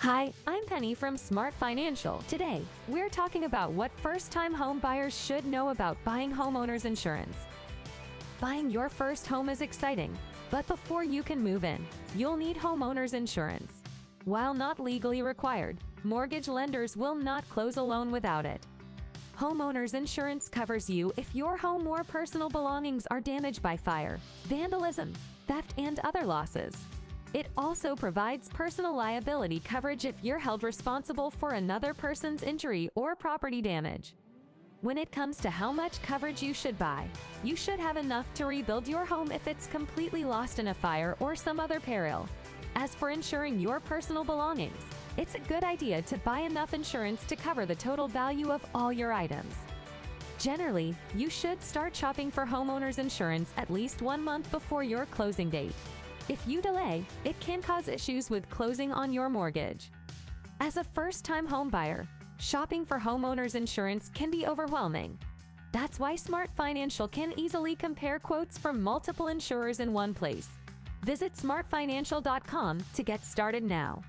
Hi, I'm Penny from SmartFinancial. Today, we're talking about what first-time home buyers should know about buying homeowners insurance. Buying your first home is exciting, but before you can move in, you'll need homeowners insurance. While not legally required, mortgage lenders will not close a loan without it. Homeowners insurance covers you if your home or personal belongings are damaged by fire, vandalism, theft, and other losses. It also provides personal liability coverage if you're held responsible for another person's injury or property damage. When it comes to how much coverage you should buy, you should have enough to rebuild your home if it's completely lost in a fire or some other peril. As for insuring your personal belongings, it's a good idea to buy enough insurance to cover the total value of all your items. Generally, you should start shopping for homeowners insurance at least 1 month before your closing date. If you delay, it can cause issues with closing on your mortgage. As a first-time home buyer, shopping for homeowners insurance can be overwhelming. That's why SmartFinancial can easily compare quotes from multiple insurers in one place. Visit smartfinancial.com to get started now.